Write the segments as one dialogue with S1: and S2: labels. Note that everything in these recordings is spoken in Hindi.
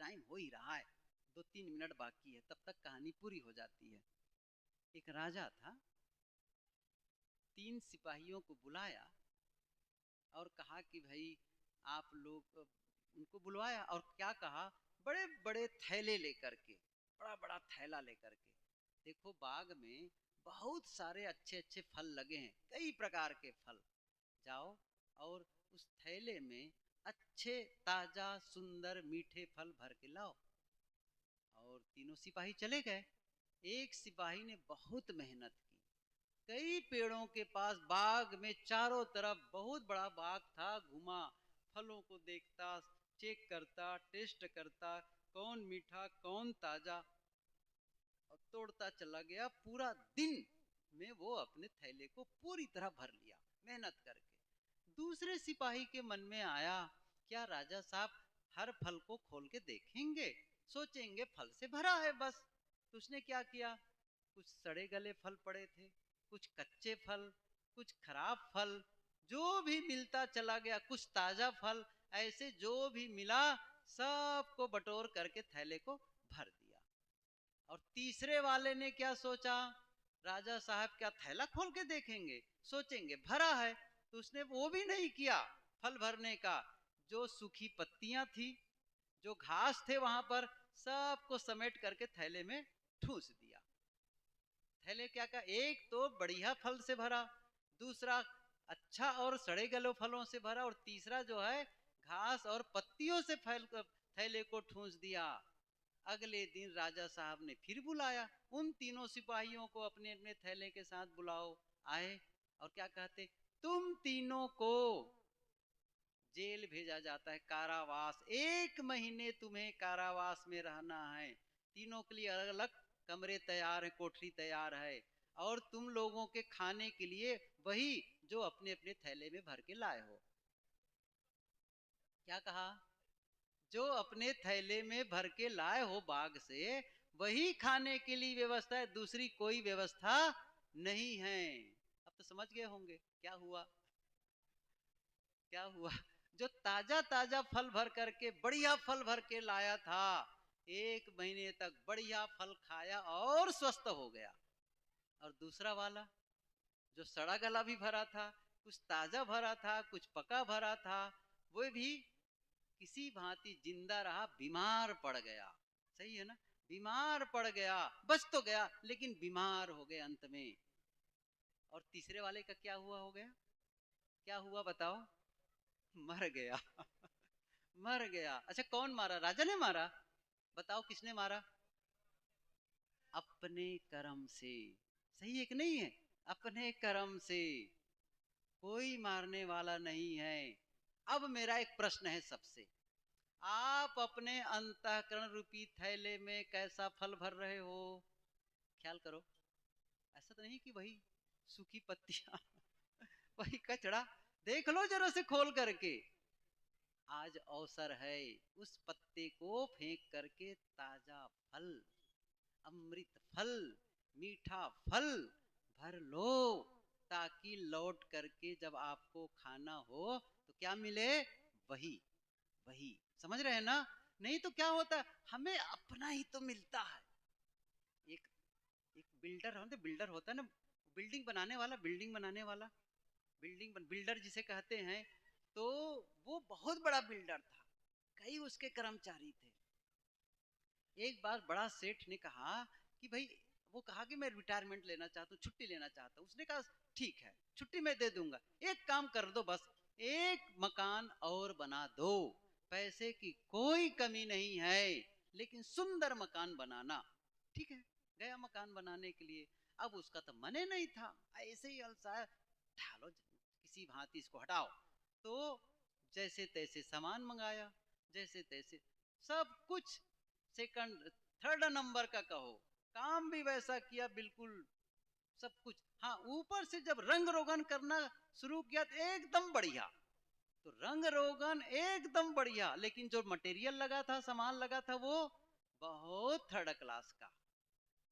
S1: टाइम हो ही रहा है, 2-3 मिनट बाकी है, तब तक कहानी पूरी हो जाती है। एक राजा था, 3 सिपाहियों को बुलाया और कहा कि भाई आप लोग, उनको बुलवाया और क्या कहा, बड़े बड़े थैले लेकर के, बड़ा बड़ा थैला लेकर के, देखो बाग में बहुत सारे अच्छे अच्छे फल लगे हैं, कई प्रकार के फल, जाओ और उस थैले में अच्छे ताजा सुंदर मीठे फल भर के लाओ। और तीनों सिपाही चले गए। एक सिपाही ने बहुत मेहनत की, कई पेड़ों के पास बाग में चारों तरफ बहुत बड़ा बाग था, घुमा, फलों को देखता, चेक करता, टेस्ट करता, कौन मीठा कौन ताजा, और तोड़ता चला गया। पूरा दिन में वो अपने थैले को पूरी तरह भर लिया मेहनत करके। दूसरे सिपाही के मन में आया, क्या राजा साहब हर फल को खोल के देखेंगे, सोचेंगे फल से भरा है बस। तो उसने क्या किया, कुछ सड़े गले फल पड़े थे, कुछ कच्चे फल, कुछ खराब फल, जो भी मिलता चला गया, कुछ ताजा फल, ऐसे जो भी मिला सबको बटोर करके थैले को भर दिया। और तीसरे वाले ने क्या सोचा, राजा साहब क्या थैला खोल के देखेंगे, सोचेंगे भरा है, तो उसने वो भी नहीं किया फल भरने का। जो सूखी पत्तियां थी, जो घास थे वहां पर, सबको समेट करके थैले में ठूस दिया। थैले क्या का, एक तो बढ़िया फल से भरा, दूसरा अच्छा और सड़े गले फलों से भरा, और तीसरा जो है घास और पत्तियों से फैल थैले को ठूस दिया। अगले दिन राजा साहब ने फिर बुलाया उन तीनों सिपाहियों को, अपने अपने थैले के साथ बुलाओ। आए और क्या कहते, तुम तीनों को जेल भेजा जाता है, कारावास, 1 महीने तुम्हें कारावास में रहना है। तीनों के लिए अलग अलग कमरे तैयार है, कोठरी तैयार है, और तुम लोगों के खाने के लिए वही जो अपने अपने थैले में भर के लाए हो। क्या कहा, जो अपने थैले में भर के लाए हो बाग से, वही खाने के लिए व्यवस्था है, दूसरी कोई व्यवस्था नहीं है। अब तो समझ गए होंगे क्या हुआ। क्या हुआ, जो ताजा ताजा फल भर करके, बढ़िया फल भर के लाया था, 1 महीने तक बढ़िया फल खाया और स्वस्थ हो गया। और दूसरा वाला जो सड़ा गला भी भरा था, कुछ ताजा भरा था, कुछ पका भरा था, वो भी किसी भांति जिंदा रहा, बीमार पड़ गया। सही है ना, बीमार पड़ गया, बच तो गया लेकिन बीमार हो गए अंत में। और तीसरे वाले का क्या हुआ, हो गया, क्या हुआ बताओ, मर गया। मर गया। अच्छा कौन मारा, राजा ने मारा, बताओ किसने मारा, अपने कर्म से। सही है कि नहीं है, अपने कर्म से, कोई मारने वाला नहीं है। अब मेरा एक प्रश्न है सबसे, आप अपने अंतःकरण रूपी थैले में कैसा फल भर रहे हो, ख्याल करो। ऐसा तो नहीं कि वही सूखी पत्तियां, वही कचड़ा, देख लो जरा से खोल करके। आज अवसर है उस पत्ते को फेंक करके ताजा फल, अमृत फल, मीठा फल भर लो, ताकि लौट करके जब आपको खाना हो तो क्या मिले, वही वही। समझ रहे हैं ना, नहीं तो क्या होता है, हमें अपना ही तो मिलता है। एक एक बिल्डर होता है ना, बिल्डिंग बनाने वाला, बिल्डर जिसे कहते हैं, तो वो बहुत बड़ा बिल्डर था, कई उसके कर्मचारी थे। एक बार बड़ा सेठ ने कहा कि भाई, वो कहा कि मैं रिटायरमेंट लेना चाहता हूँ, छुट्टी लेना चाहता हूँ। उसने कहा ठीक है, छुट्टी मैं दे दूंगा, एक काम कर दो, बस एक मकान और बना दो, पैसे की कोई कमी नहीं है, लेकिन सुंदर मकान बनाना। ठीक है, गया मकान बनाने के लिए। अब उसका तो मने नहीं था, ऐसे ही अलसा, ढालो किसी भांति इसको हटाओ। तो जैसे तैसे सामान मंगाया, जैसे तैसे सब कुछ सेकंड थर्ड नंबर का कहो, काम भी वैसा किया बिल्कुल, सब कुछ। हाँ, ऊपर से जब रंग रोगन करना शुरू किया तो एकदम बढ़िया, तो रंग रोगन एकदम बढ़िया, लेकिन जो मटेरियल लगा था, सामान लगा था, वो बहुत थर्ड क्लास का।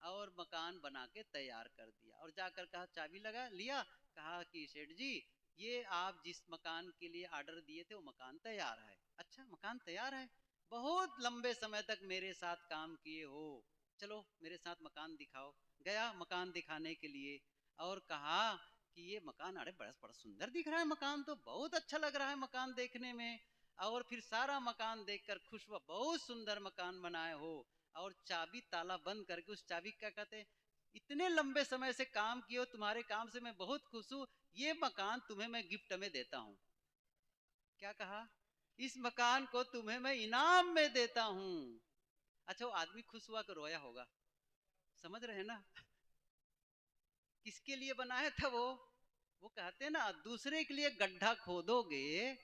S1: और मकान बना के तैयार कर दिया, और जाकर कहा, चाबी लगा लिया, कहा कि सेठ जी, ये आप जिस मकान के लिए ऑर्डर दिए थे वो मकान तैयार है। अच्छा मकान तैयार है, बहुत लंबे समय तक मेरे साथ काम किए हो, चलो मेरे साथ मकान दिखाओ। गया मकान दिखाने के लिए और कहा कि ये मकान, अरे बड़ा बड़ा सुंदर दिख रहा है मकान, तो बहुत अच्छा लग रहा है मकान देखने में। और फिर सारा मकान देखकर खुश हुआ, बहुत सुंदर मकान बनाए हो। और चाबी ताला बंद करके, उस चाबी क्या कहते, इतने लंबे समय से काम किए हो, तुम्हारे काम से मैं बहुत खुश हूँ, ये मकान तुम्हें मैं गिफ्ट में देता हूँ। क्या कहा, इस मकान को तुम्हें मैं इनाम में देता हूँ। अच्छा, वो आदमी खुश हुआ कि रोया होगा? समझ रहे हैं ना? किसके लिए बनाया था वो कहते हैं ना, दूसरे के लिए गड्ढा खोदोगे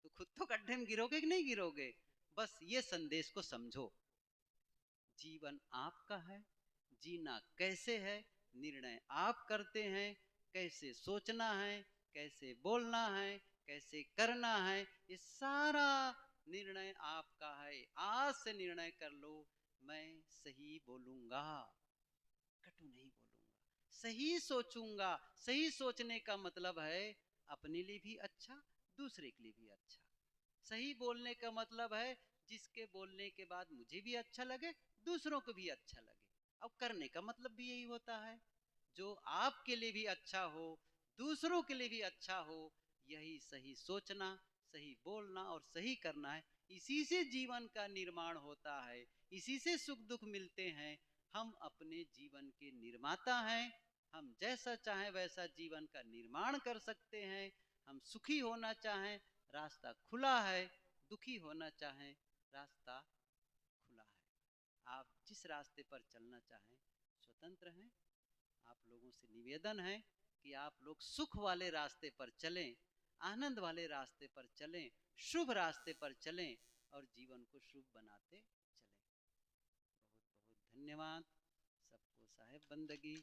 S1: तो खुद तो गड्ढे में गिरोगे कि नहीं गिरोगे। बस ये संदेश को समझो, जीवन आपका है, जीना कैसे है निर्णय आप करते हैं, कैसे सोचना है, कैसे बोलना है, कैसे करना है, ये सारा निर्णय आपका है। आज से निर्णय कर लो, मैं सही बोलूंगा, कटु नहीं बोलूंगा, सही सोचूंगा। सही सोचने का मतलब है अपने लिए भी अच्छा, दूसरे के लिए भी अच्छा। सही बोलने का मतलब है जिसके बोलने के बाद मुझे भी अच्छा लगे, दूसरों को भी अच्छा लगे। अब करने का मतलब भी यही होता है, जो आपके लिए भी अच्छा हो, दूसरों के लिए भी अच्छा हो, यही सही सोचना, सही बोलना और सही करना है। इसी से जीवन का निर्माण होता है, इसी से सुख दुख मिलते हैं। हम अपने जीवन के निर्माता हैं, हम जैसा चाहें वैसा जीवन का निर्माण कर सकते हैं। हम सुखी होना चाहें, रास्ता खुला है, दुखी होना चाहें, रास्ता खुला है। आप जिस रास्ते पर चलना चाहें स्वतंत्र हैं। आप लोगों से निवेदन है कि आप लोग सुख वाले रास्ते पर चलें, आनंद वाले रास्ते पर चलें, शुभ रास्ते पर चलें और जीवन को शुभ बनाते चलें। बहुत बहुत धन्यवाद। सबको साहेब बंदगी।